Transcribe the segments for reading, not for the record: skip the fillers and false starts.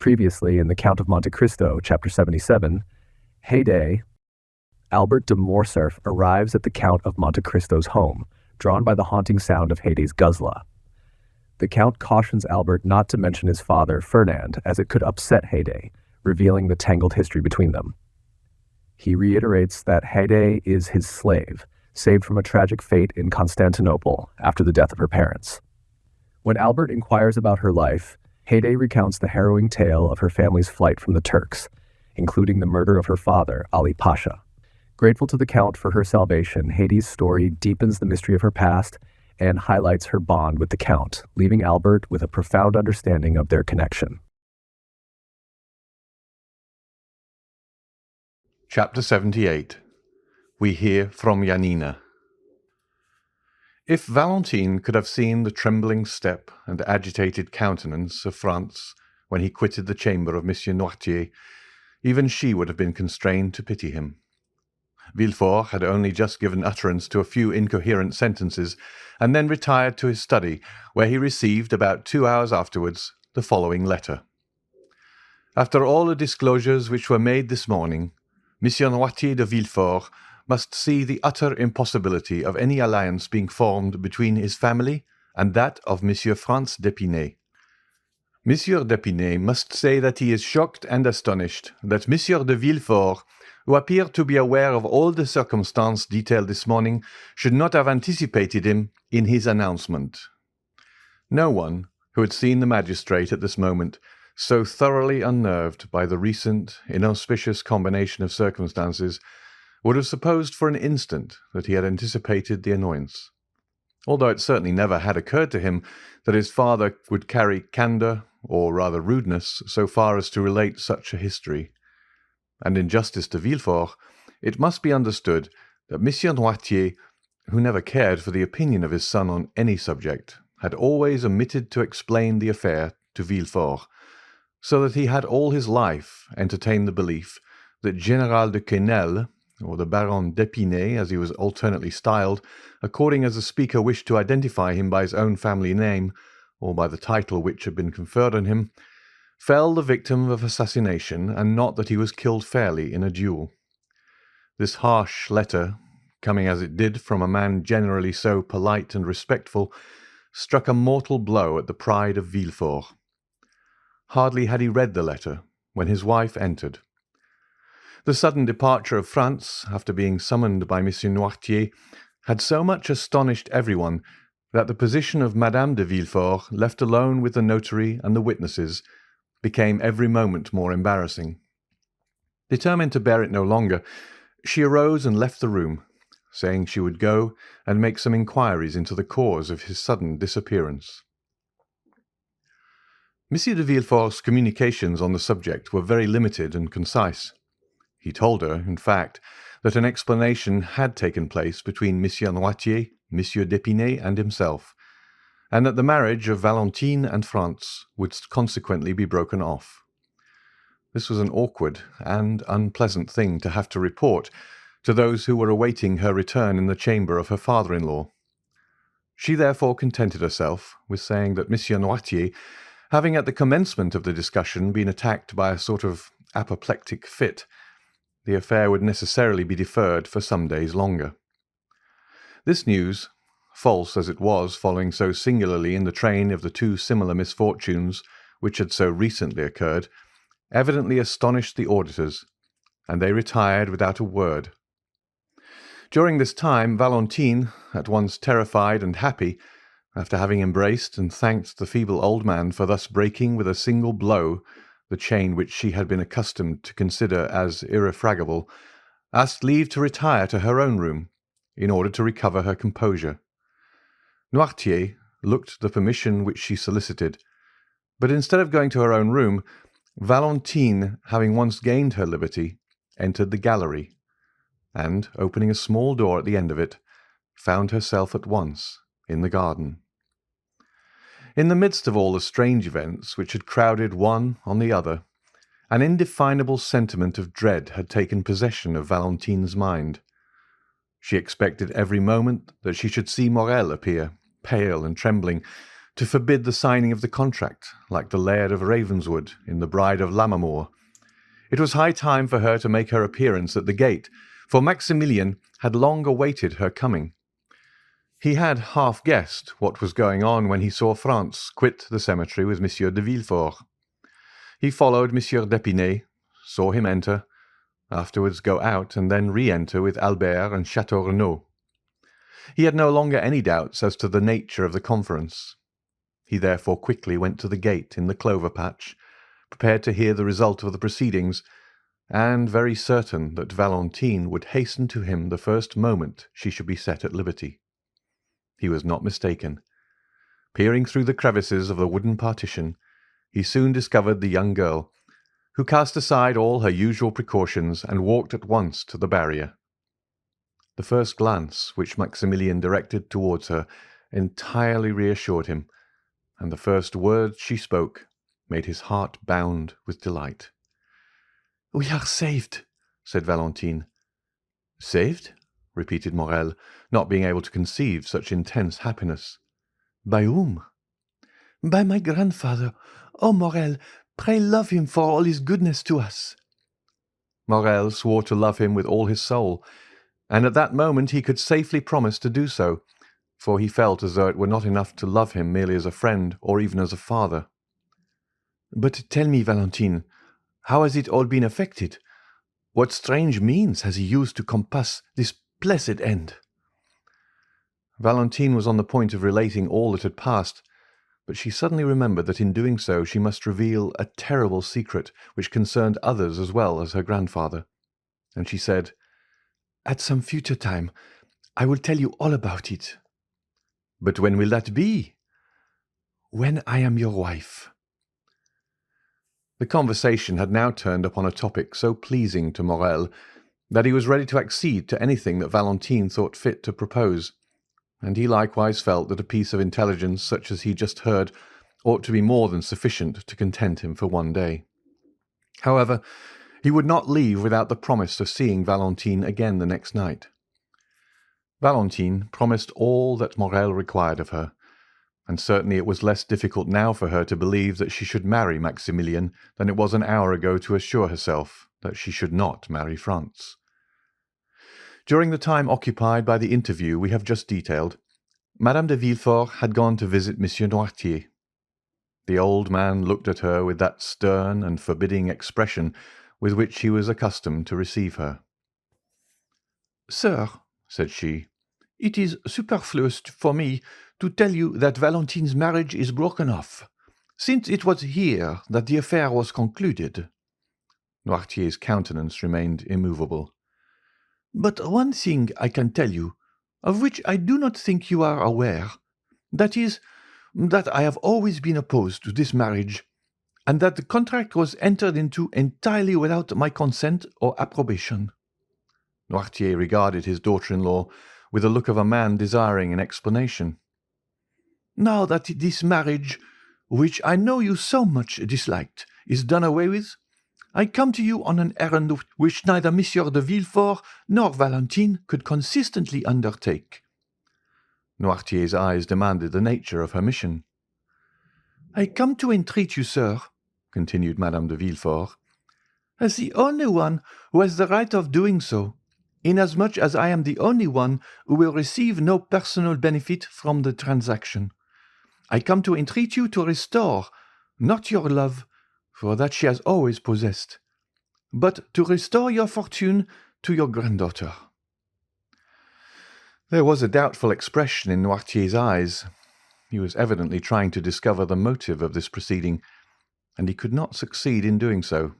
Previously, in the Count of Monte Cristo, chapter 77, Haydée, Albert de Morcerf arrives at the Count of Monte Cristo's home, drawn by the haunting sound of Haydée's guzla. The Count cautions Albert not to mention his father, Fernand, as it could upset Haydée, revealing the tangled history between them. He reiterates that Haydée is his slave, saved from a tragic fate in Constantinople after the death of her parents. When Albert inquires about her life, Haydée recounts the harrowing tale of her family's flight from the Turks, including the murder of her father, Ali Pasha. Grateful to the Count for her salvation, Haydée's story deepens the mystery of her past and highlights her bond with the Count, leaving Albert with a profound understanding of their connection. Chapter 78. We Hear From Yanina. If Valentine could have seen the trembling step and agitated countenance of Franz when he quitted the chamber of Monsieur Noirtier, even she would have been constrained to pity him. Villefort had only just given utterance to a few incoherent sentences, and then retired to his study, where he received, about 2 hours afterwards, the following letter. After all the disclosures which were made this morning, Monsieur Noirtier de Villefort must see the utter impossibility of any alliance being formed between his family and that of Monsieur Franz d'Épinay. Monsieur d'Épinay must say that he is shocked and astonished that Monsieur de Villefort, who appeared to be aware of all the circumstances detailed this morning, should not have anticipated him in his announcement. No one who had seen the magistrate at this moment, so thoroughly unnerved by the recent inauspicious combination of circumstances, would have supposed for an instant that he had anticipated the annoyance, although it certainly never had occurred to him that his father would carry candour, or rather rudeness, so far as to relate such a history. And in justice to Villefort, it must be understood that Monsieur Noirtier, who never cared for the opinion of his son on any subject, had always omitted to explain the affair to Villefort, so that he had all his life entertained the belief that General de Quesnel, or the Baron d'Épinay, as he was alternately styled, according as the speaker wished to identify him by his own family name, or by the title which had been conferred on him, fell the victim of assassination, and not that he was killed fairly in a duel. This harsh letter, coming as it did from a man generally so polite and respectful, struck a mortal blow at the pride of Villefort. Hardly had he read the letter when his wife entered. The sudden departure of Franz, after being summoned by Monsieur Noirtier, had so much astonished everyone that the position of Madame de Villefort, left alone with the notary and the witnesses, became every moment more embarrassing. Determined to bear it no longer, she arose and left the room, saying she would go and make some inquiries into the cause of his sudden disappearance. Monsieur de Villefort's communications on the subject were very limited and concise. He told her, in fact, that an explanation had taken place between Monsieur Noirtier, Monsieur d'Épinay, and himself, and that the marriage of Valentine and Franz would consequently be broken off. This was an awkward and unpleasant thing to have to report to those who were awaiting her return in the chamber of her father-in-law. She therefore contented herself with saying that Monsieur Noirtier, having at the commencement of the discussion been attacked by a sort of apoplectic fit, the affair would necessarily be deferred for some days longer. This news, false as it was, following so singularly in the train of the two similar misfortunes which had so recently occurred, evidently astonished the auditors, and they retired without a word. During this time, Valentine, at once terrified and happy, after having embraced and thanked the feeble old man for thus breaking with a single blow the chain which she had been accustomed to consider as irrefragable, asked leave to retire to her own room, in order to recover her composure. Noirtier looked the permission which she solicited, but instead of going to her own room, Valentine, having once gained her liberty, entered the gallery, and, opening a small door at the end of it, found herself at once in the garden. In the midst of all the strange events which had crowded one on the other, an indefinable sentiment of dread had taken possession of Valentine's mind. She expected every moment that she should see Morel appear, pale and trembling, to forbid the signing of the contract, like the Laird of Ravenswood in The Bride of Lammermoor. It was high time for her to make her appearance at the gate, for Maximilien had long awaited her coming. He had half guessed what was going on when he saw France quit the cemetery with Monsieur de Villefort. He followed Monsieur d'Épinay, saw him enter, afterwards go out, and then re-enter with Albert and Château Renaud. He had no longer any doubts as to the nature of the conference. He therefore quickly went to the gate in the clover patch, prepared to hear the result of the proceedings, and very certain that Valentine would hasten to him the first moment she should be set at liberty. He was not mistaken. Peering through the crevices of the wooden partition, he soon discovered the young girl, who cast aside all her usual precautions and walked at once to the barrier. The first glance which Maximilien directed towards her entirely reassured him, and the first words she spoke made his heart bound with delight. "We are saved," said Valentine. "Saved?" repeated Morrel, not being able to conceive such intense happiness. "By whom?" "By my grandfather. Oh, Morrel, pray love him for all his goodness to us." Morrel swore to love him with all his soul, and at that moment he could safely promise to do so, for he felt as though it were not enough to love him merely as a friend or even as a father. "But tell me, Valentine, how has it all been effected? What strange means has he used to compass this blessed end?" Valentine was on the point of relating all that had passed, but she suddenly remembered that in doing so she must reveal a terrible secret which concerned others as well as her grandfather, and she said, "At some future time I will tell you all about it." "But when will that be?" "When I am your wife." The conversation had now turned upon a topic so pleasing to Morrel that he was ready to accede to anything that Valentine thought fit to propose, and he likewise felt that a piece of intelligence such as he just heard ought to be more than sufficient to content him for one day. However, he would not leave without the promise of seeing Valentine again the next night. Valentine promised all that Morrel required of her, and certainly it was less difficult now for her to believe that she should marry Maximilien than it was an hour ago to assure herself that she should not marry France. During the time occupied by the interview we have just detailed, Madame de Villefort had gone to visit Monsieur Noirtier. The old man looked at her with that stern and forbidding expression with which he was accustomed to receive her. "Sir," said she, "it is superfluous for me to tell you that Valentine's marriage is broken off, since it was here that the affair was concluded." Noirtier's countenance remained immovable. "But one thing I can tell you, of which I do not think you are aware, that is, that I have always been opposed to this marriage, and that the contract was entered into entirely without my consent or approbation." Noirtier regarded his daughter-in-law with the look of a man desiring an explanation. "Now that this marriage, which I know you so much disliked, is done away with, I come to you on an errand which neither Monsieur de Villefort nor Valentine could consistently undertake." Noirtier's eyes demanded the nature of her mission. "I come to entreat you, sir," continued Madame de Villefort, "as the only one who has the right of doing so, inasmuch as I am the only one who will receive no personal benefit from the transaction. I come to entreat you to restore, not your love, for that she has always possessed, but to restore your fortune to your granddaughter." There was a doubtful expression in Noirtier's eyes. He was evidently trying to discover the motive of this proceeding, and he could not succeed in doing so.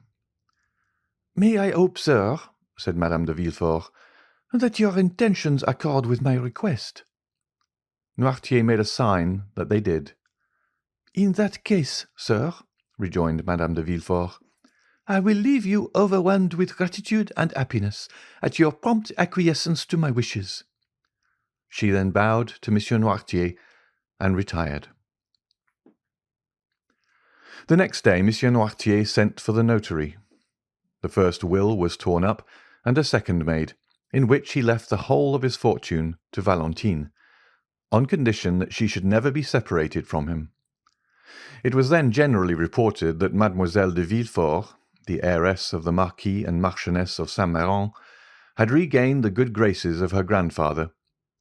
"May I hope, sir," said Madame de Villefort, "that your intentions accord with my request?" Noirtier made a sign that they did. "In that case, sir," rejoined Madame de Villefort, "I will leave you overwhelmed with gratitude and happiness at your prompt acquiescence to my wishes." She then bowed to Monsieur Noirtier and retired. The next day Monsieur Noirtier sent for the notary. The first will was torn up, and a second made, in which he left the whole of his fortune to Valentine. on condition that she should never be separated from him. It was then generally reported that Mademoiselle de Villefort, the heiress of the Marquis and Marchioness of Saint-Méran, had regained the good graces of her grandfather,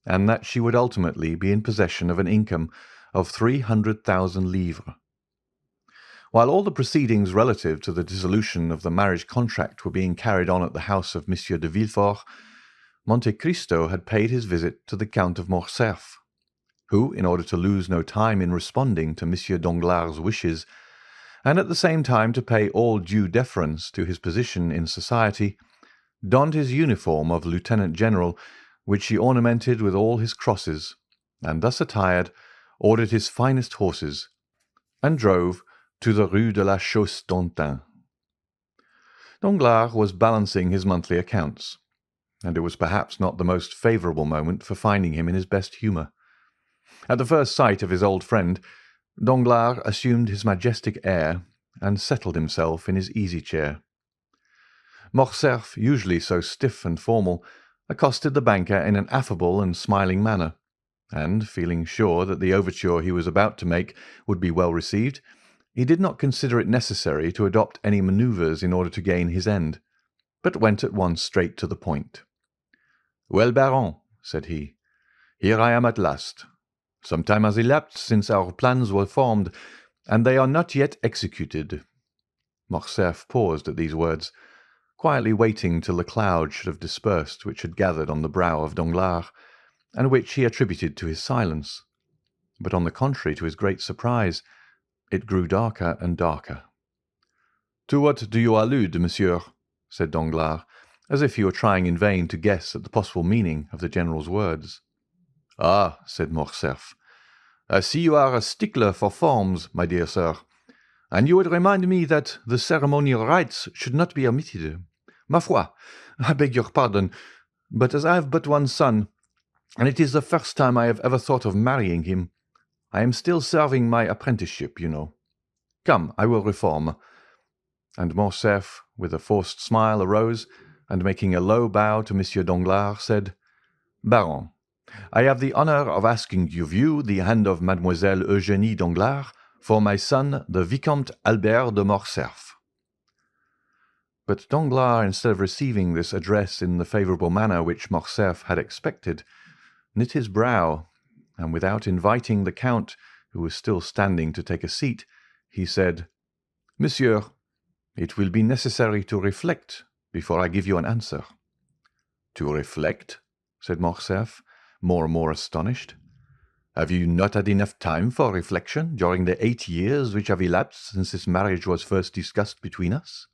and that she would ultimately be in possession of an income of 300,000 livres. While all the proceedings relative to the dissolution of the marriage contract were being carried on at the house of Monsieur de Villefort, Monte Cristo had paid his visit to the Count of Morcerf, who, in order to lose no time in responding to Monsieur Danglars' wishes, and at the same time to pay all due deference to his position in society, donned his uniform of lieutenant-general, which he ornamented with all his crosses, and thus attired, ordered his finest horses, and drove to the Rue de la Chausse-d'Antin. Danglars was balancing his monthly accounts, and it was perhaps not the most favourable moment for finding him in his best humour. At the first sight of his old friend, Danglars assumed his majestic air and settled himself in his easy-chair. Morcerf, usually so stiff and formal, accosted the banker in an affable and smiling manner, and, feeling sure that the overture he was about to make would be well received, he did not consider it necessary to adopt any manoeuvres in order to gain his end, but went at once straight to the point. "Well, Baron," said he, "here I am at last. Some time has elapsed since our plans were formed, and they are not yet executed." Morcerf paused at these words, quietly waiting till the cloud should have dispersed which had gathered on the brow of Danglars, and which he attributed to his silence. But on the contrary, to his great surprise, it grew darker and darker. "To what do you allude, monsieur?" said Danglars, as if he were trying in vain to guess at the possible meaning of the general's words. "Ah," said Morcerf, "I see you are a stickler for forms, my dear sir, and you would remind me that the ceremonial rites should not be omitted. Ma foi, I beg your pardon, but as I have but one son, and it is the first time I have ever thought of marrying him, I am still serving my apprenticeship, you know. Come, I will reform." And Morcerf, with a forced smile, arose, and making a low bow to Monsieur Danglars, said, "Baron, I have the honour of asking of you the hand of Mademoiselle Eugenie Danglars for my son, the Vicomte Albert de Morcerf." But Danglars, instead of receiving this address in the favourable manner which Morcerf had expected, knit his brow, and without inviting the Count, who was still standing, to take a seat, he said, "Monsieur, it will be necessary to reflect before I give you an answer." "To reflect?" said Morcerf, more and more astonished. "Have you not had enough time for reflection during the 8 years which have elapsed since this marriage was first discussed between us?"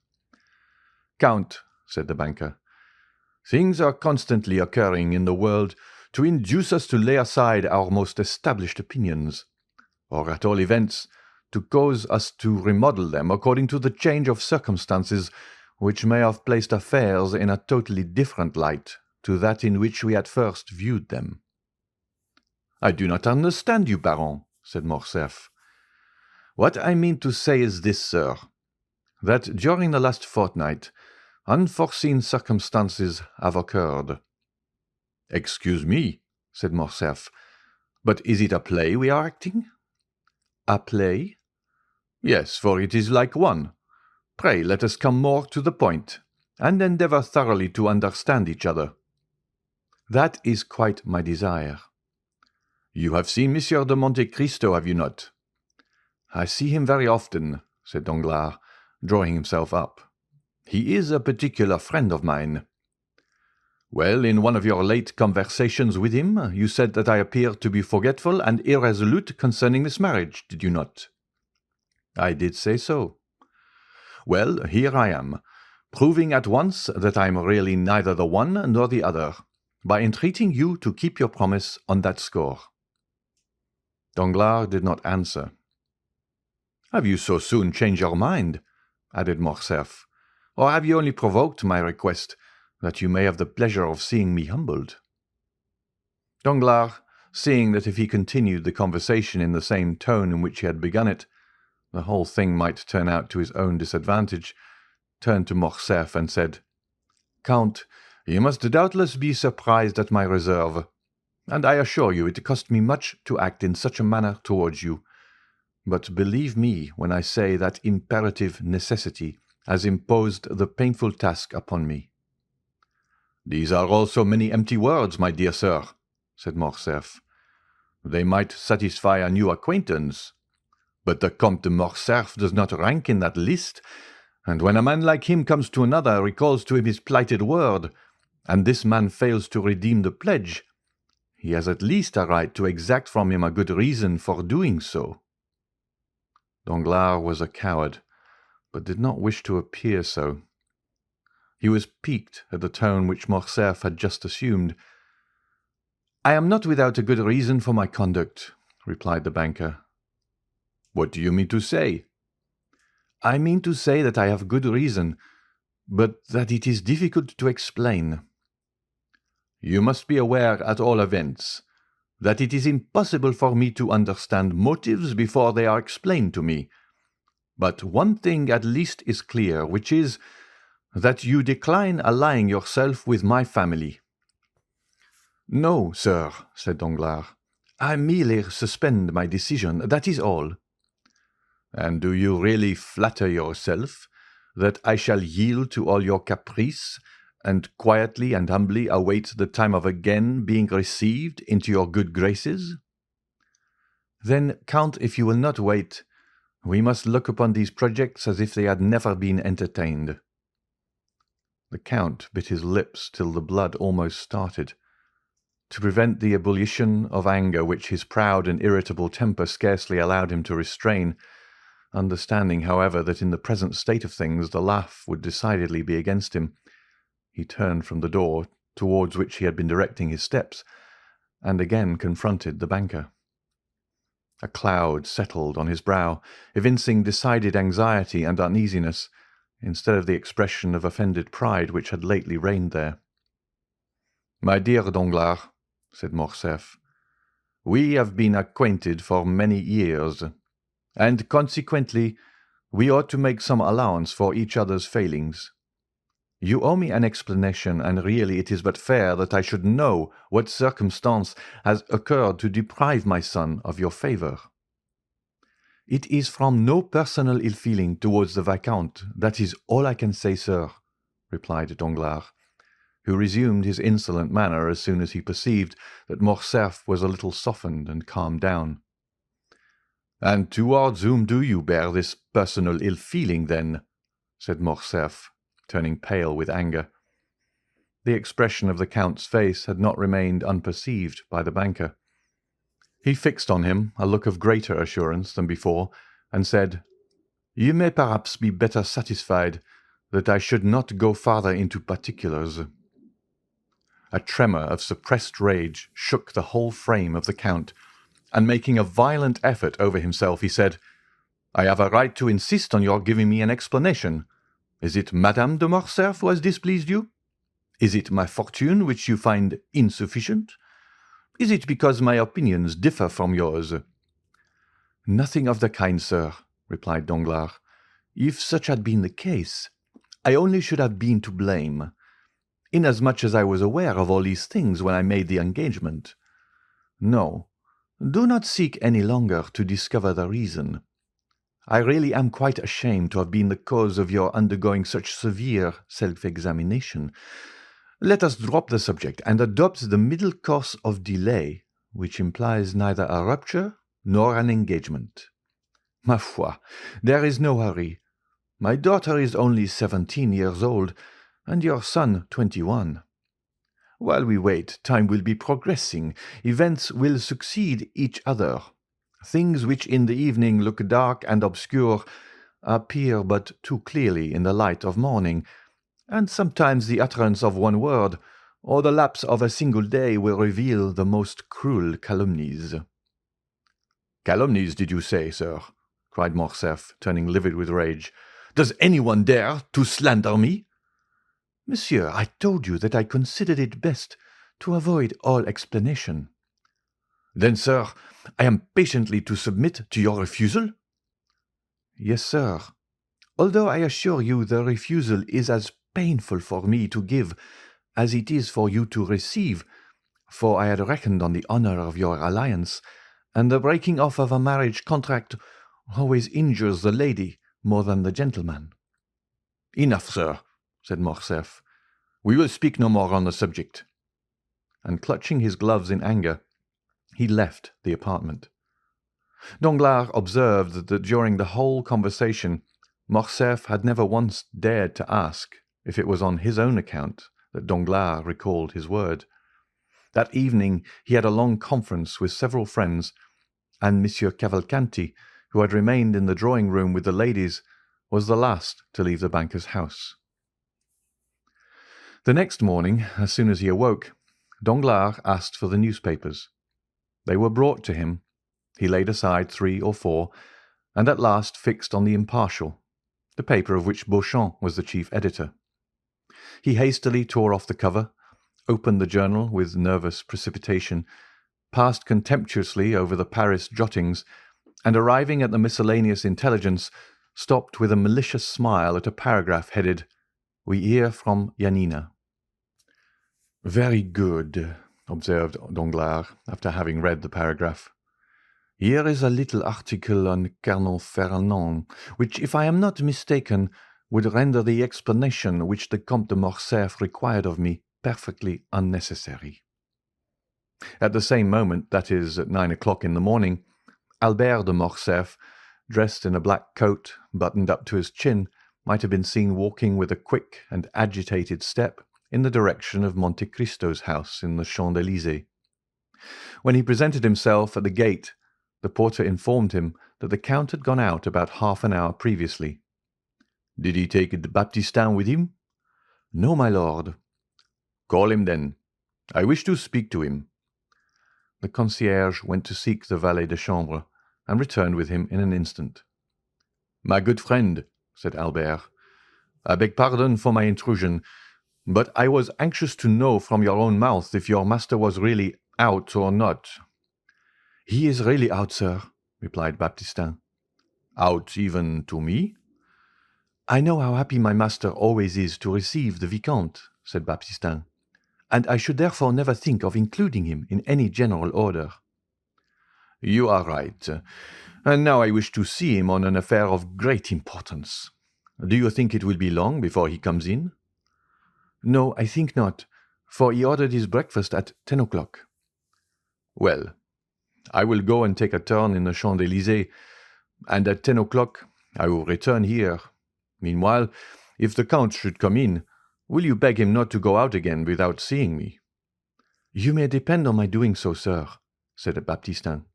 "Count," said the banker, "things are constantly occurring in the world to induce us to lay aside our most established opinions, or at all events to cause us to remodel them according to the change of circumstances which may have placed affairs in a totally different light to that in which we at first viewed them." "I do not understand you, Baron," said Morcerf. "What I mean to say is this, sir, that during the last fortnight unforeseen circumstances have occurred." "Excuse me," said Morcerf, "but is it a play we are acting?" "A play?" "Yes, for it is like one. Pray let us come more to the point, and endeavour thoroughly to understand each other." "That is quite my desire." "You have seen Monsieur de Monte Cristo, have you not?" "I see him very often," said Danglars, drawing himself up. "He is a particular friend of mine." "Well, in one of your late conversations with him, you said that I appeared to be forgetful and irresolute concerning this marriage, did you not?" "I did say so." "Well, here I am, proving at once that I am really neither the one nor the other, by entreating you to keep your promise on that score." Danglars did not answer. "Have you so soon changed your mind?" added Morcerf, "or have you only provoked my request, that you may have the pleasure of seeing me humbled?" Danglars, seeing that if he continued the conversation in the same tone in which he had begun it, the whole thing might turn out to his own disadvantage, turned to Morcerf and said, "Count, you must doubtless be surprised at my reserve. and I assure you it cost me much to act in such a manner towards you. But believe me when I say that imperative necessity has imposed the painful task upon me." "These are also many empty words, my dear sir," said Morcerf. "They might satisfy a new acquaintance, but the Comte de Morcerf does not rank in that list, and when a man like him comes to another, recalls to him his plighted word, and this man fails to redeem the pledge, he has at least a right to exact from him a good reason for doing so." Danglars was a coward, but did not wish to appear so. He was piqued at the tone which Morcerf had just assumed. "I am not without a good reason for my conduct," replied the banker. "What do you mean to say?" "I mean to say that I have good reason, but that it is difficult to explain." "You must be aware, at all events, that it is impossible for me to understand motives before they are explained to me. But one thing at least is clear, which is, that you decline allying yourself with my family." "No, sir," said Danglars. "I merely suspend my decision, that is all." "And do you really flatter yourself that I shall yield to all your caprice, and quietly and humbly await the time of again being received into your good graces?" "Then, Count, if you will not wait, we must look upon these projects as if they had never been entertained." The Count bit his lips till the blood almost started. To prevent the ebullition of anger which his proud and irritable temper scarcely allowed him to restrain, understanding, however, that in the present state of things the laugh would decidedly be against him, he turned from the door, towards which he had been directing his steps, and again confronted the banker. A cloud settled on his brow, evincing decided anxiety and uneasiness, instead of the expression of offended pride which had lately reigned there. "My dear Danglars," said Morcerf, "we have been acquainted for many years, and consequently we ought to make some allowance for each other's failings. You owe me an explanation, and really it is but fair that I should know what circumstance has occurred to deprive my son of your favour." "It is from no personal ill-feeling towards the Viscount, that is all I can say, sir," replied Danglars, who resumed his insolent manner as soon as he perceived that Morcerf was a little softened and calmed down. "And towards whom do you bear this personal ill-feeling, then?" said Morcerf, turning pale with anger. The expression of the Count's face had not remained unperceived by the banker. He fixed on him a look of greater assurance than before, and said, "You may perhaps be better satisfied that I should not go farther into particulars." A tremor of suppressed rage shook the whole frame of the Count, and making a violent effort over himself, he said, "I have a right to insist on your giving me an explanation. Is it Madame de Morcerf who has displeased you? Is it my fortune which you find insufficient? Is it because my opinions differ from yours?" "Nothing of the kind, sir," replied Danglars. "If such had been the case, I only should have been to blame, inasmuch as I was aware of all these things when I made the engagement. No, do not seek any longer to discover the reason. I really am quite ashamed to have been the cause of your undergoing such severe self-examination. Let us drop the subject and adopt the middle course of delay, which implies neither a rupture nor an engagement. Ma foi, there is no hurry. My daughter is only 17 years old, and your son 21. While we wait, time will be progressing, events will succeed each other. Things which in the evening look dark and obscure appear but too clearly in the light of morning, and sometimes the utterance of one word, or the lapse of a single day, will reveal the most cruel calumnies." "Calumnies, did you say, sir?" cried Morcerf, turning livid with rage. "Does anyone dare to slander me?" "Monsieur, I told you that I considered it best to avoid all explanation." "Then, sir, I am patiently to submit to your refusal?" "Yes, sir, although I assure you the refusal is as painful for me to give as it is for you to receive, for I had reckoned on the honour of your alliance, and the breaking off of a marriage contract always injures the lady more than the gentleman." "Enough, sir," said Morcerf. "We will speak no more on the subject." And clutching his gloves in anger, he left the apartment. Danglars observed that during the whole conversation Morcerf had never once dared to ask if it was on his own account that Danglars recalled his word. That evening he had a long conference with several friends, and Monsieur Cavalcanti, who had remained in the drawing-room with the ladies, was the last to leave the banker's house. The next morning, as soon as he awoke, Danglars asked for the newspapers. They were brought to him. He laid aside 3 or 4, and at last fixed on the Impartial, the paper of which Beauchamp was the chief editor. He hastily tore off the cover, opened the journal with nervous precipitation, passed contemptuously over the Paris jottings, and arriving at the miscellaneous intelligence, stopped with a malicious smile at a paragraph headed, "We hear from Yanina." "Very good," observed Danglars, after having read the paragraph. "Here is a little article on Colonel Fernand, which, if I am not mistaken, would render the explanation which the Comte de Morcerf required of me perfectly unnecessary." At the same moment, that is, at 9 o'clock in the morning, Albert de Morcerf, dressed in a black coat, buttoned up to his chin, might have been seen walking with a quick and agitated step in the direction of Monte Cristo's house in the Champs-Élysées. When he presented himself at the gate, the porter informed him that the Count had gone out about half an hour previously. "Did he take the Baptistin with him?" "No, my lord." "Call him, then. I wish to speak to him." The concierge went to seek the valet de chambre, and returned with him in an instant. "My good friend," said Albert, "I beg pardon for my intrusion, but I was anxious to know from your own mouth if your master was really out or not." "He is really out, sir," replied Baptistin. "Out even to me?" "I know how happy my master always is to receive the Vicomte," said Baptistin, "and I should therefore never think of including him in any general order." "You are right. And now I wish to see him on an affair of great importance. Do you think it will be long before he comes in?" "No, I think not, for he ordered his breakfast at 10 o'clock." "Well, I will go and take a turn in the Champs-Élysées, and at 10 o'clock I will return here. Meanwhile, if the Count should come in, will you beg him not to go out again without seeing me?" "You may depend on my doing so, sir," said Baptistin.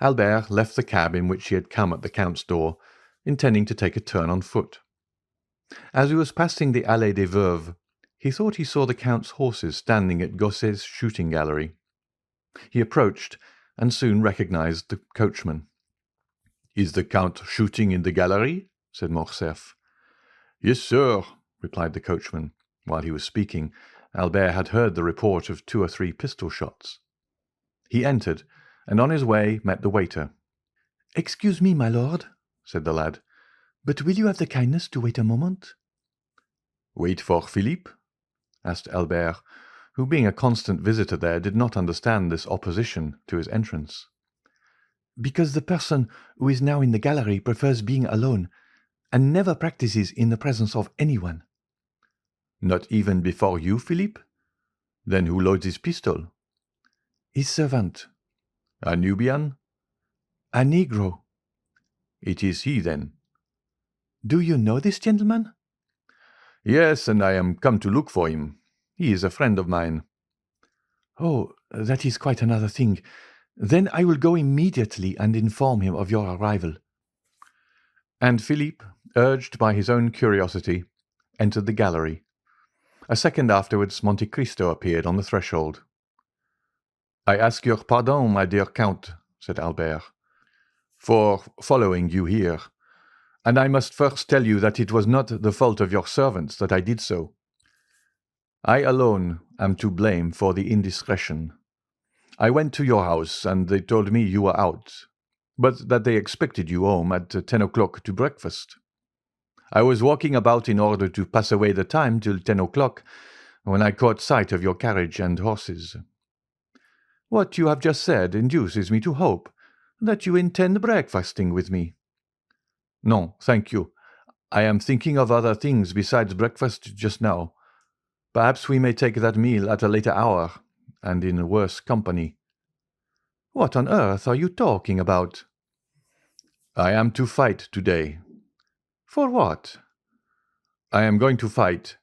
Albert left the cab in which he had come at the Count's door, intending to take a turn on foot. As he was passing the Allée des Veuves, he thought he saw the Count's horses standing at Gosset's shooting gallery. He approached, and soon recognized the coachman. "Is the Count shooting in the gallery?" said Morcerf. "Yes, sir," replied the coachman. While he was speaking, Albert had heard the report of 2 or 3 pistol shots. He entered, and on his way met the waiter. "Excuse me, my lord," said the lad, "but will you have the kindness to wait a moment?" "Wait for Philippe?" asked Albert, who, being a constant visitor there, did not understand this opposition to his entrance. "Because the person who is now in the gallery prefers being alone, and never practices in the presence of anyone." "Not even before you, Philippe? Then who loads his pistol?" "His servant." "A Nubian?" "A negro." "It is he, then." "Do you know this gentleman?" "Yes, and I am come to look for him. He is a friend of mine." "Oh, that is quite another thing. Then I will go immediately and inform him of your arrival." And Philippe, urged by his own curiosity, entered the gallery. A second afterwards Monte Cristo appeared on the threshold. "I ask your pardon, my dear Count," said Albert, "for following you here, and I must first tell you that it was not the fault of your servants that I did so. I alone am to blame for the indiscretion. I went to your house, and they told me you were out, but that they expected you home at 10 o'clock to breakfast. I was walking about in order to pass away the time till 10 o'clock, when I caught sight of your carriage and horses. What you have just said induces me to hope that you intend breakfasting with me. No, thank you. I am thinking of other things besides breakfast just now. Perhaps we may take that meal at a later hour, and in worse company. What on earth are you talking about? I am to fight today. For what? I am going to fight.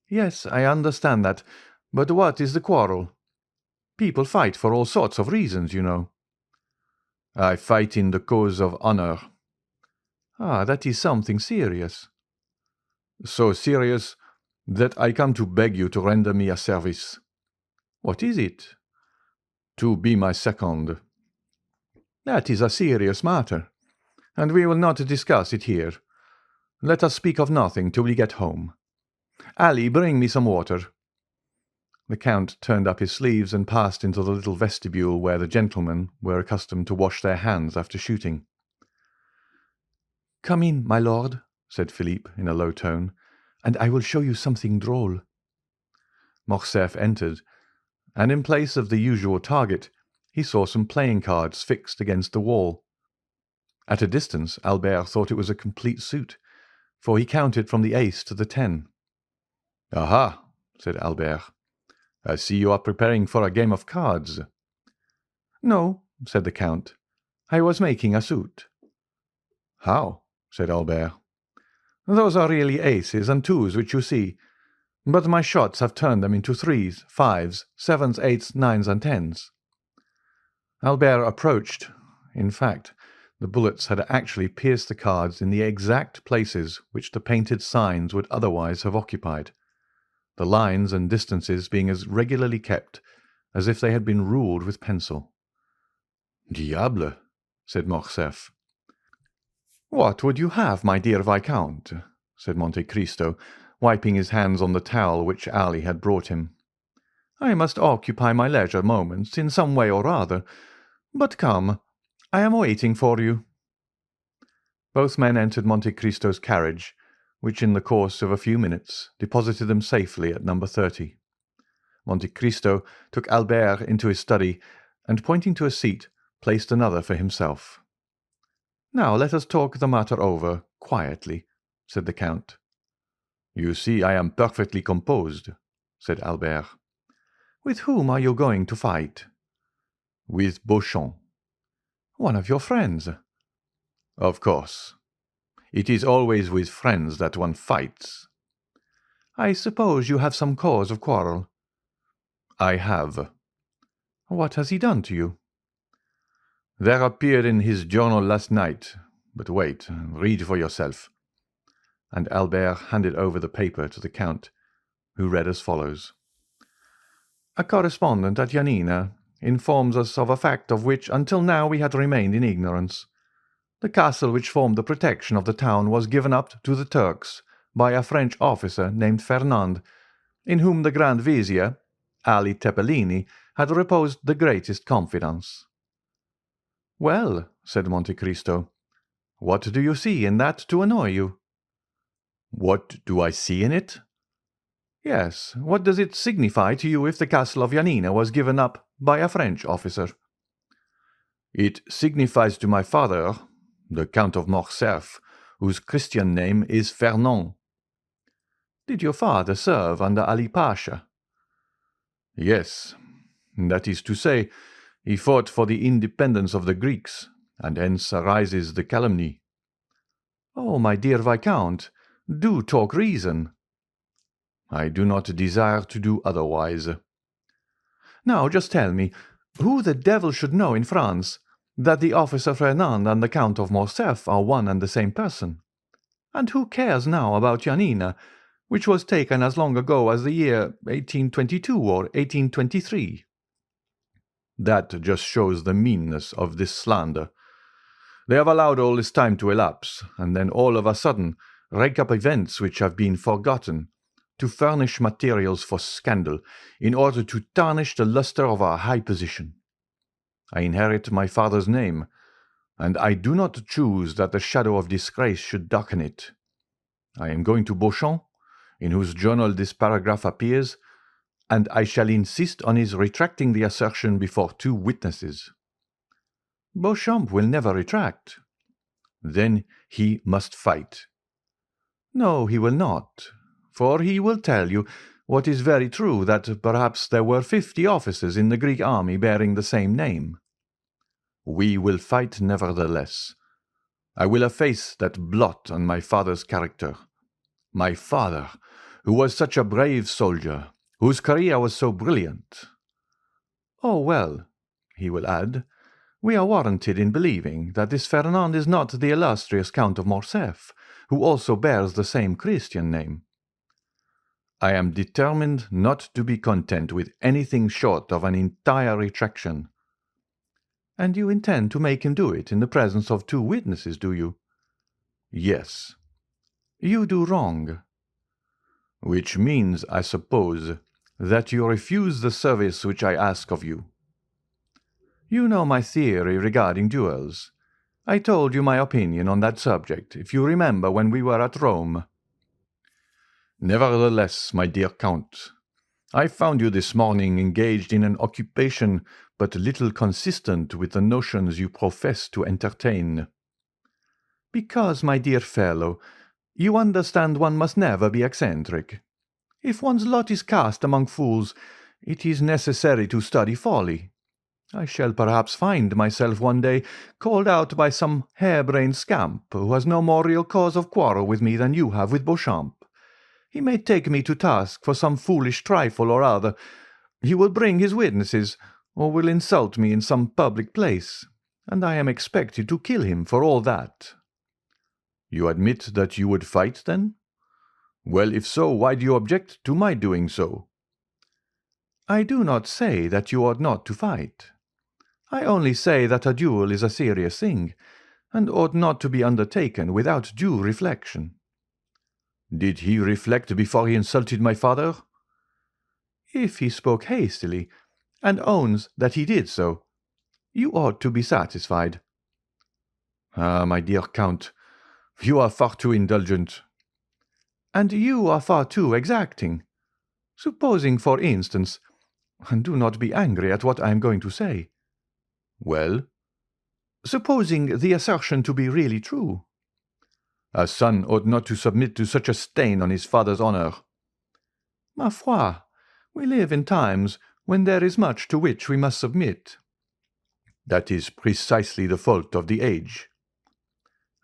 Yes, I understand that, but what is the quarrel? People fight for all sorts of reasons, you know. I fight in the cause of honor. Ah, that is something serious. So serious that I come to beg you to render me a service. What is it? To be my second. That is a serious matter, and we will not discuss it here. Let us speak of nothing till we get home. Ali, bring me some water. The Count turned up his sleeves and passed into the little vestibule where the gentlemen were accustomed to wash their hands after shooting. "Come in, my lord," said Philippe in a low tone, "and I will show you something droll." Morcerf entered, and in place of the usual target, he saw some playing cards fixed against the wall. At a distance, Albert thought it was a complete suit, for he counted from the ace to the 10. "Aha!" said Albert. "I see you are preparing for a game of cards." "No," said the Count. "I was making a suit." "How?" said Albert. "Those are really aces and twos which you see, but my shots have turned them into 3s, 5s, 7s, 8s, 9s, and 10s. Albert approached. In fact, the bullets had actually pierced the cards in the exact places which the painted signs would otherwise have occupied, the lines and distances being as regularly kept as if they had been ruled with pencil. "Diable!" said Morcerf. "What would you have, my dear Viscount?" said Monte Cristo, wiping his hands on the towel which Ali had brought him. "I must occupy my leisure moments in some way or other. But come, I am waiting for you." Both men entered Monte Cristo's carriage, which in the course of a few minutes deposited them safely at number 30. Monte Cristo took Albert into his study, and pointing to a seat, placed another for himself. "Now let us talk the matter over quietly," said the Count. "You see I am perfectly composed," said Albert. "With whom are you going to fight?" "With Beauchamp." "One of your friends?" "Of course. It is always with friends that one fights." "I suppose you have some cause of quarrel?" "I have." "What has he done to you?" "There appeared in his journal last night. But wait, read for yourself." And Albert handed over the paper to the Count, who read as follows. "A correspondent at Yanina informs us of a fact of which until now we had remained in ignorance. The castle which formed the protection of the town was given up to the Turks by a French officer named Fernand, in whom the Grand Vizier, Ali Tepelini, had reposed the greatest confidence." "Well," said Monte Cristo, "what do you see in that to annoy you?" "What do I see in it?" "Yes, what does it signify to you if the castle of Yanina was given up by a French officer?" "It signifies to my father, the Count of Morcerf, whose Christian name is Fernand." "Did your father serve under Ali Pasha?" "Yes, that is to say, he fought for the independence of the Greeks, and hence arises the calumny." "Oh, my dear Viscount, do talk reason." "I do not desire to do otherwise." "Now just tell me, who the devil should know in France that the officer Fernand and the Count of Morcerf are one and the same person? And who cares now about Yanina, which was taken as long ago as the year 1822 or 1823? "That just shows the meanness of this slander. They have allowed all this time to elapse, and then all of a sudden rake up events which have been forgotten, to furnish materials for scandal, in order to tarnish the lustre of our high position. I inherit my father's name, and I do not choose that the shadow of disgrace should darken it. I am going to Beauchamp, in whose journal this paragraph appears, and I shall insist on his retracting the assertion before 2 witnesses." "Beauchamp will never retract." "Then he must fight." "No, he will not, for he will tell you what is very true, that perhaps there were 50 officers in the Greek army bearing the same name." "We will fight nevertheless. I will efface that blot on my father's character. My father, who was such a brave soldier, whose career was so brilliant." "Oh, well," he will add, "we are warranted in believing that this Fernand is not the illustrious Count of Morcerf, who also bears the same Christian name." "I am determined not to be content with anything short of an entire retraction." "And you intend to make him do it in the presence of 2 witnesses, do you?" "Yes." "You do wrong." "Which means, I suppose, that you refuse the service which I ask of you." "You know my theory regarding duels. I told you my opinion on that subject, if you remember, when we were at Rome." "Nevertheless, my dear Count, I found you this morning engaged in an occupation but little consistent with the notions you profess to entertain." "Because, my dear fellow, you understand one must never be eccentric. If one's lot is cast among fools, it is necessary to study folly. I shall perhaps find myself one day called out by some hair-brained scamp who has no more real cause of quarrel with me than you have with Beauchamp. He may take me to task for some foolish trifle or other. He will bring his witnesses, or will insult me in some public place, and I am expected to kill him for all that." "You admit that you would fight, then? Well, if so, why do you object to my doing so?" "I do not say that you ought not to fight. I only say that a duel is a serious thing, and ought not to be undertaken without due reflection." "Did he reflect before he insulted my father?" "If he spoke hastily, and owns that he did so, you ought to be satisfied." "Ah, my dear Count, you are far too indulgent." "And you are far too exacting. Supposing, for instance, and do not be angry at what I am going to say." "Well?" "Supposing the assertion to be really true." "A son ought not to submit to such a stain on his father's honour." "Ma foi, we live in times when there is much to which we must submit." "That is precisely the fault of the age."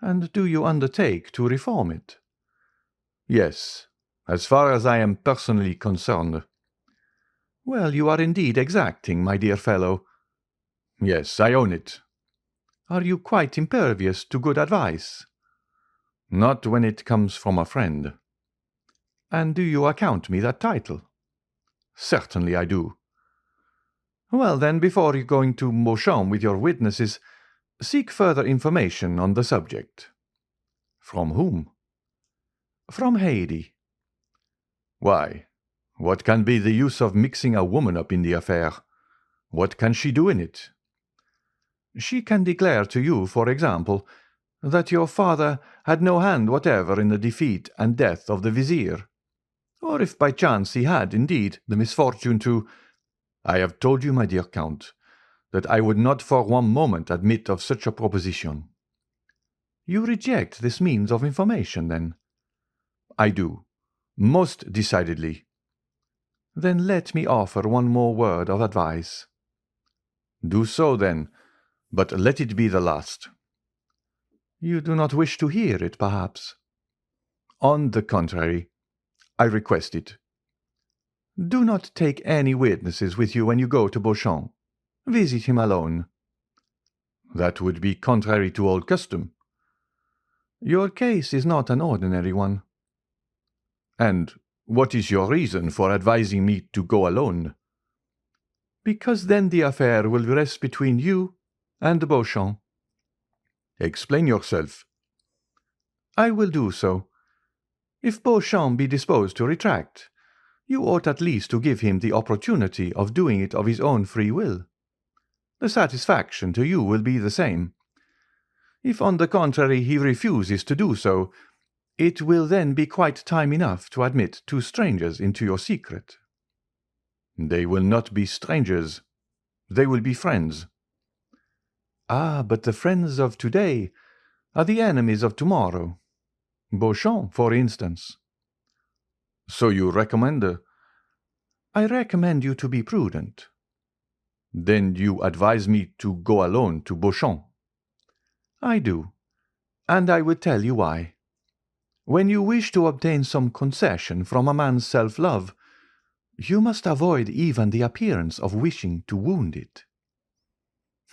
"And do you undertake to reform it?" "Yes, as far as I am personally concerned." "Well, you are indeed exacting, my dear fellow." "Yes, I own it." "Are you quite impervious to good advice?" "Not when it comes from a friend." "And do you account me that title?" "Certainly I do." "Well, then, before you go to Beauchamp with your witnesses, seek further information on the subject." "From whom?" "From Haydée." "Why, what can be the use of mixing a woman up in the affair? What can she do in it?" "She can declare to you, for example, that your father had no hand whatever in the defeat and death of the vizier. Or if by chance he had, indeed, the misfortune to—" "I have told you, my dear Count, that I would not for one moment admit of such a proposition." "You reject this means of information, then?" "I do, most decidedly." "Then let me offer one more word of advice." "Do so, then, but let it be the last." "You do not wish to hear it, perhaps?" "On the contrary, I request it." "Do not take any witnesses with you when you go to Beauchamp. Visit him alone." "That would be contrary to old custom." "Your case is not an ordinary one." "And what is your reason for advising me to go alone?" "Because then the affair will rest between you and Beauchamp." "Explain yourself." "I will do so. If Beauchamp be disposed to retract, you ought at least to give him the opportunity of doing it of his own free will. The satisfaction to you will be the same. If, on the contrary, he refuses to do so, it will then be quite time enough to admit 2 strangers into your secret." They will not be strangers. They will be friends. Ah, but the friends of today are the enemies of tomorrow. Beauchamp, for instance. So you recommend... I recommend you to be prudent. Then you advise me to go alone to Beauchamp? I do, and I will tell you why. When you wish to obtain some concession from a man's self-love, you must avoid even the appearance of wishing to wound it.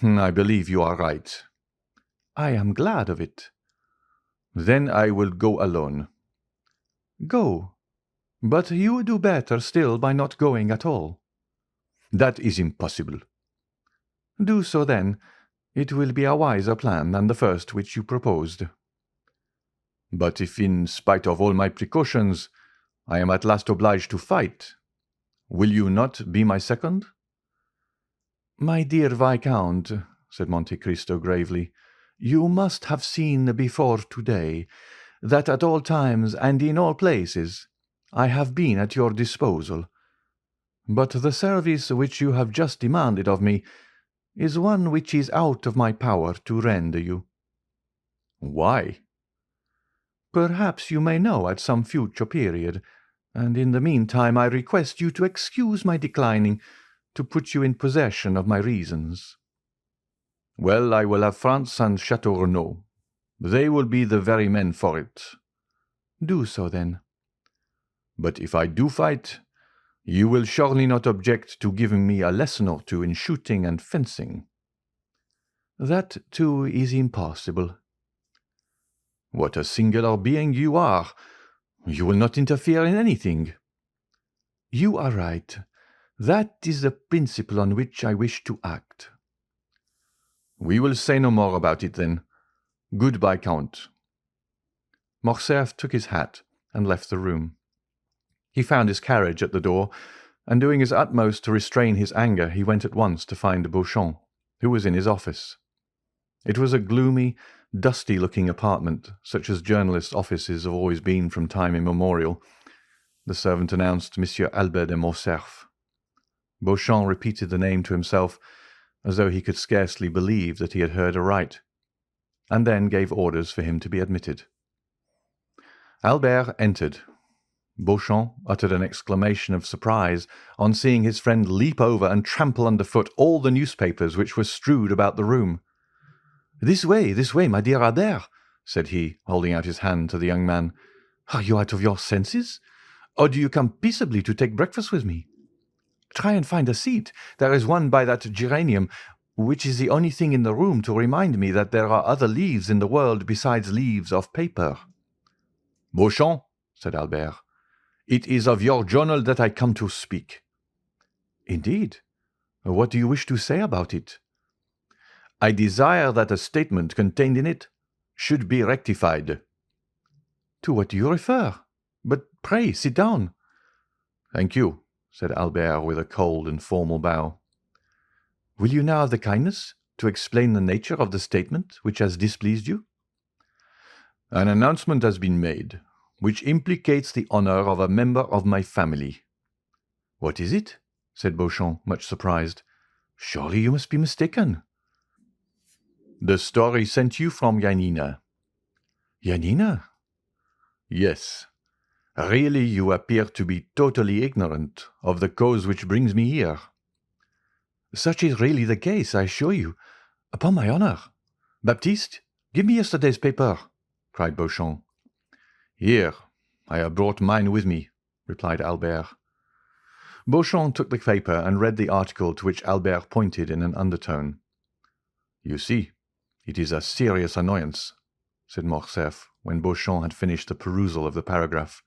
I believe you are right. I am glad of it. Then I will go alone. Go, but you do better still by not going at all. That is impossible. Do so then. It will be a wiser plan than the first which you proposed. But if, in spite of all my precautions, I am at last obliged to fight, will you not be my second? My dear Viscount, said Monte Cristo gravely, you must have seen before today that at all times and in all places I have been at your disposal. But the service which you have just demanded of me is one which is out of my power to render you. Why? Perhaps you may know at some future period, and in the meantime I request you to excuse my declining to put you in possession of my reasons. Well, I will have France and Chateau Renaud. They will be the very men for it. Do so, then. But if I do fight, you will surely not object to giving me a lesson or two in shooting and fencing. That, too, is impossible. What a singular being you are! You will not interfere in anything. You are right. That is the principle on which I wish to act. We will say no more about it, then. Goodbye, Count. Morcerf took his hat and left the room. He found his carriage at the door, and doing his utmost to restrain his anger, he went at once to find Beauchamp, who was in his office. It was a gloomy, dusty-looking apartment, such as journalists' offices have always been from time immemorial. The servant announced Monsieur Albert de Morcerf. Beauchamp repeated the name to himself, as though he could scarcely believe that he had heard aright, and then gave orders for him to be admitted. Albert entered. Beauchamp uttered an exclamation of surprise on seeing his friend leap over and trample underfoot all the newspapers which were strewed about the room. This way, my dear Albert," said he, holding out his hand to the young man. "Are you out of your senses? Or do you come peaceably to take breakfast with me? Try and find a seat. There is one by that geranium, which is the only thing in the room to remind me that there are other leaves in the world besides leaves of paper." "Beauchamp," said Albert, "it is of your journal that I come to speak." "Indeed? What do you wish to say about it?" "I desire that a statement contained in it should be rectified." "To what do you refer? But pray sit down." "Thank you," said Albert with a cold and formal bow. "Will you now have the kindness to explain the nature of the statement which has displeased you?" "An announcement has been made, which implicates the honor of a member of my family." "What is it?" said Beauchamp, much surprised. "Surely you must be mistaken." "The story sent you from Yanina." "Yanina?" "Yes. Really, you appear to be totally ignorant of the cause which brings me here." "Such is really the case, I assure you. Upon my honor. Baptiste, give me yesterday's paper," cried Beauchamp. "Here, I have brought mine with me," replied Albert. Beauchamp took the paper and read the article to which Albert pointed in an undertone. "You see, it is a serious annoyance," said Morcerf, when Beauchamp had finished the perusal of the paragraph.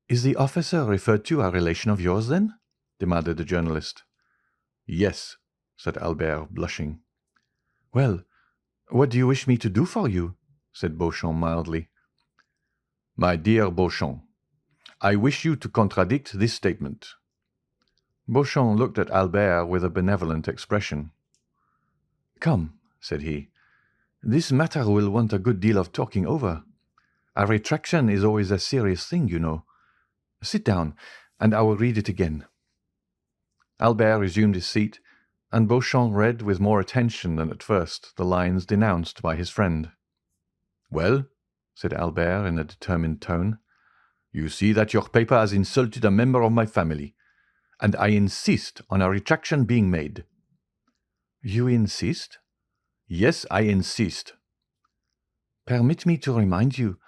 "Is the officer referred to a relation of yours, then?" demanded the journalist. "Yes," said Albert, blushing. "Well, what do you wish me to do for you?" said Beauchamp mildly. "My dear Beauchamp, I wish you to contradict this statement." Beauchamp looked at Albert with a benevolent expression. "Come," said he, "this matter will want a good deal of talking over. A retraction is always a serious thing, you know. Sit down, and I will read it again." Albert resumed his seat, and Beauchamp read with more attention than at first the lines denounced by his friend. "Well," said Albert in a determined tone, "you see that your paper has insulted a member of my family, and I insist on a retraction being made." "You insist?" "Yes, I insist." "Permit me to remind you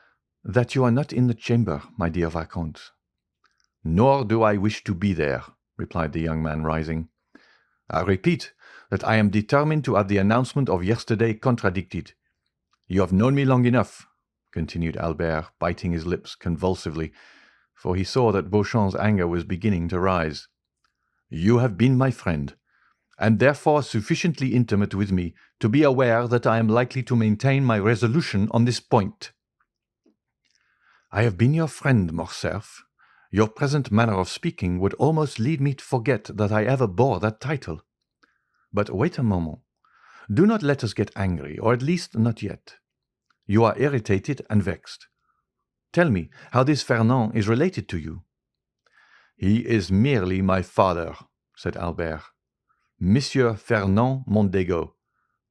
that you are not in the chamber, my dear Vicomte." "Nor do I wish to be there," replied the young man, rising. "I repeat that I am determined to have the announcement of yesterday contradicted. You have known me long enough," continued Albert, biting his lips convulsively, for he saw that Beauchamp's anger was beginning to rise. "You have been my friend, and therefore sufficiently intimate with me to be aware that I am likely to maintain my resolution on this point." "I have been your friend, Morcerf. Your present manner of speaking would almost lead me to forget that I ever bore that title. But wait a moment. Do not let us get angry, or at least not yet. You are irritated and vexed. Tell me how this Fernand is related to you." "He is merely my father," said Albert. "Monsieur Fernand Mondego,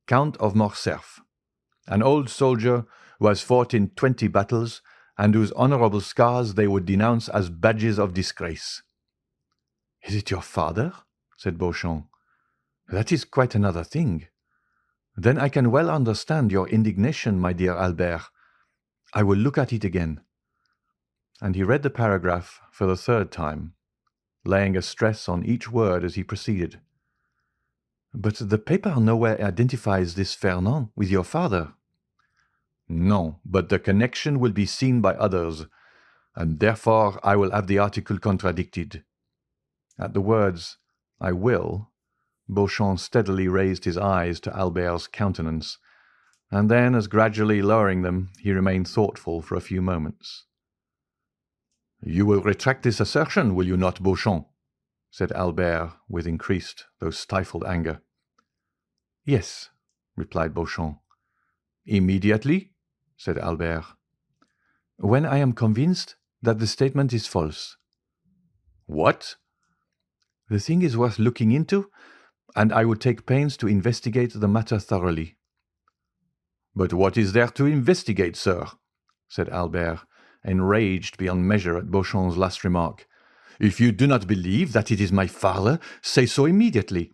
Count of Morcerf, an old soldier who has fought in 20 battles, and whose honourable scars they would denounce as badges of disgrace." "Is it your father?" said Beauchamp. "That is quite another thing. Then I can well understand your indignation, my dear Albert. I will look at it again." And he read the paragraph for the third time, laying a stress on each word as he proceeded. "But the paper nowhere identifies this Fernand with your father." "No, but the connection will be seen by others, and therefore I will have the article contradicted." At the words, "I will," Beauchamp steadily raised his eyes to Albert's countenance, and then, as gradually lowering them, he remained thoughtful for a few moments. "You will retract this assertion, will you not, Beauchamp?" said Albert with increased, though stifled anger. "Yes," replied Beauchamp. "Immediately?" said Albert. "When I am convinced that the statement is false." "What?" "The thing is worth looking into, and I would take pains to investigate the matter thoroughly." "But what is there to investigate, sir?" said Albert, enraged beyond measure at Beauchamp's last remark. "If you do not believe that it is my father, say so immediately,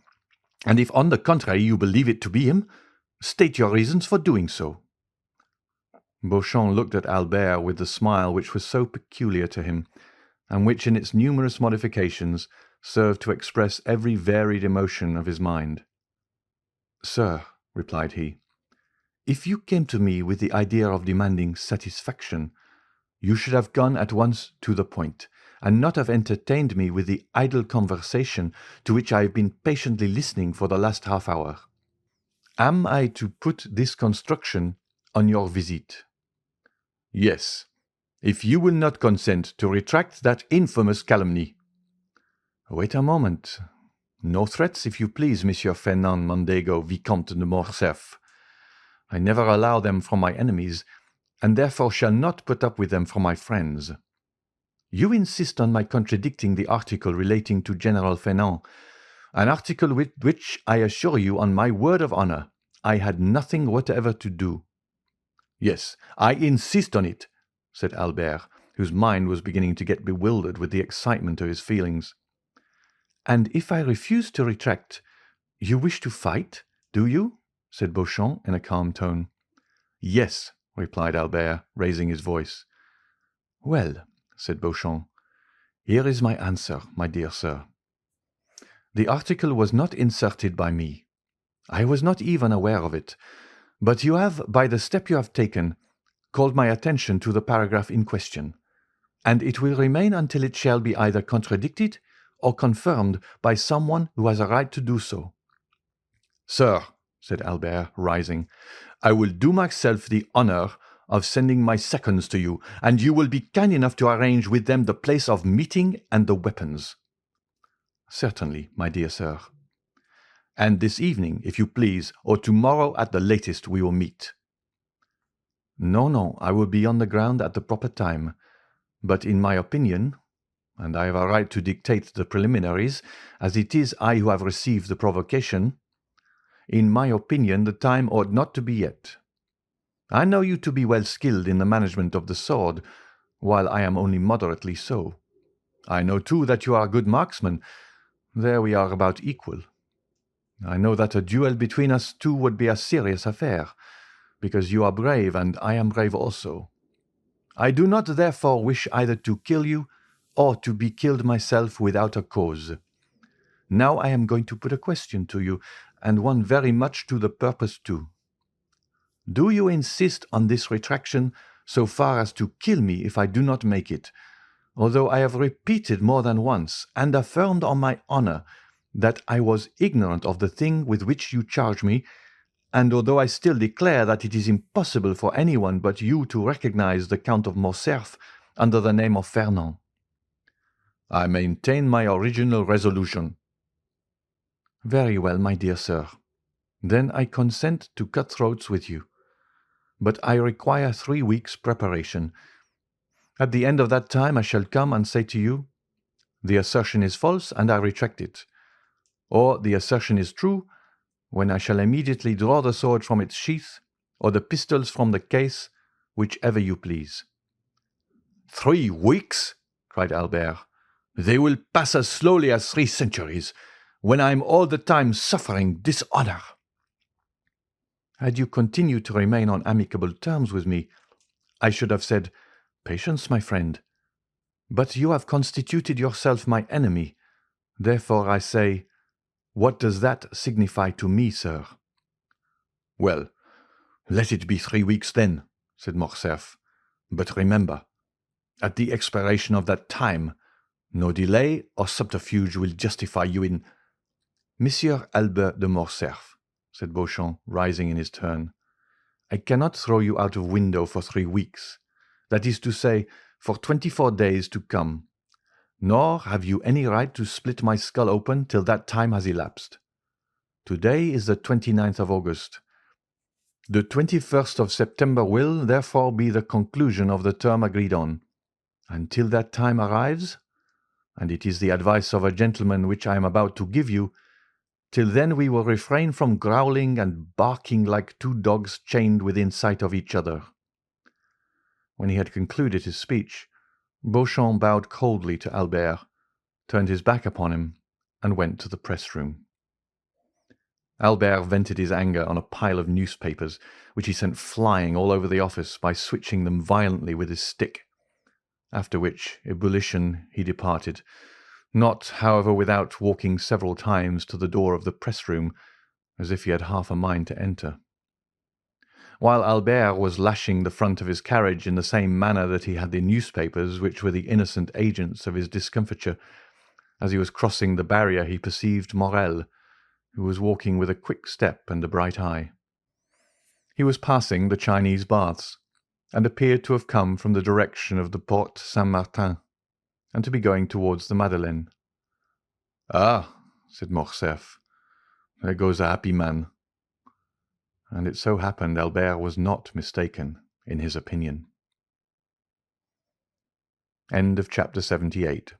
and if on the contrary you believe it to be him, state your reasons for doing so." Beauchamp looked at Albert with the smile which was so peculiar to him, and which in its numerous modifications served to express every varied emotion of his mind. "Sir," replied he, "if you came to me with the idea of demanding satisfaction, you should have gone at once to the point, and not have entertained me with the idle conversation to which I have been patiently listening for the last half-hour. Am I to put this construction on your visit?" "Yes, if you will not consent to retract that infamous calumny." "Wait a moment. No threats, if you please, Monsieur Fernand Mondego, Vicomte de Morcerf. I never allow them from my enemies, and therefore shall not put up with them from my friends. You insist on my contradicting the article relating to General Fernand, an article with which, I assure you on my word of honour, I had nothing whatever to do." "Yes, I insist on it," said Albert, whose mind was beginning to get bewildered with the excitement of his feelings. "And if I refuse to retract, you wish to fight, do you?" said Beauchamp in a calm tone. "Yes," replied Albert, raising his voice. "Well," said Beauchamp, "here is my answer, my dear sir. The article was not inserted by me. I was not even aware of it, but you have, by the step you have taken, called my attention to the paragraph in question, and it will remain until it shall be either contradicted or confirmed by someone who has a right to do so." "Sir," said Albert, rising, "I will do myself the honour of sending my seconds to you, and you will be kind enough to arrange with them the place of meeting and the weapons." "Certainly, my dear sir." "And this evening, if you please, or tomorrow at the latest, we will meet." "No, I will be on the ground at the proper time, but in my opinion, and I have a right to dictate the preliminaries, as it is I who have received the provocation. In my opinion, the time ought not to be yet. I know you to be well skilled in the management of the sword, while I am only moderately so. I know, too, that you are a good marksman. There we are about equal. I know that a duel between us two would be a serious affair, because you are brave and I am brave also. I do not therefore wish either to kill you or to be killed myself without a cause. Now I am going to put a question to you, and one very much to the purpose too. Do you insist on this retraction so far as to kill me if I do not make it, although I have repeated more than once and affirmed on my honour that I was ignorant of the thing with which you charge me, and although I still declare that it is impossible for anyone but you to recognize the Count of Morcerf under the name of Fernand? I maintain my original resolution. Very well, my dear sir. Then I consent to cut throats with you. But I require 3 weeks' preparation. At the end of that time I shall come and say to you, the assertion is false and I retract it. Or the assertion is true, when I shall immediately draw the sword from its sheath, or the pistols from the case, whichever you please. 3 weeks? Cried Albert. They will pass as slowly as 3 centuries, when I am all the time suffering dishonour. Had you continued to remain on amicable terms with me, I should have said, patience, my friend. But you have constituted yourself my enemy. Therefore I say, what does that signify to me, sir? Well, let it be 3 weeks then, said Morcerf. But remember, at the expiration of that time, no delay or subterfuge will justify you in— Monsieur Albert de Morcerf, said Beauchamp, rising in his turn, I cannot throw you out of window for 3 weeks, that is to say, for 24 days to come, nor have you any right to split my skull open till that time has elapsed. Today is the 29th of August. The 21st of September will, therefore, be the conclusion of the term agreed on. Until that time arrives, and it is the advice of a gentleman which I am about to give you, till then we will refrain from growling and barking like 2 dogs chained within sight of each other. When he had concluded his speech, Beauchamp bowed coldly to Albert, turned his back upon him, and went to the press-room. Albert vented his anger on a pile of newspapers, which he sent flying all over the office by switching them violently with his stick, after which ebullition he departed, not, however, without walking several times to the door of the press-room, as if he had half a mind to enter. While Albert was lashing the front of his carriage in the same manner that he had the newspapers which were the innocent agents of his discomfiture, as he was crossing the barrier he perceived Morel, who was walking with a quick step and a bright eye. He was passing the Chinese baths, and appeared to have come from the direction of the Porte Saint-Martin, and to be going towards the Madeleine. Ah, said Morcerf, there goes a happy man. And it so happened Albert was not mistaken in his opinion. End of chapter 78.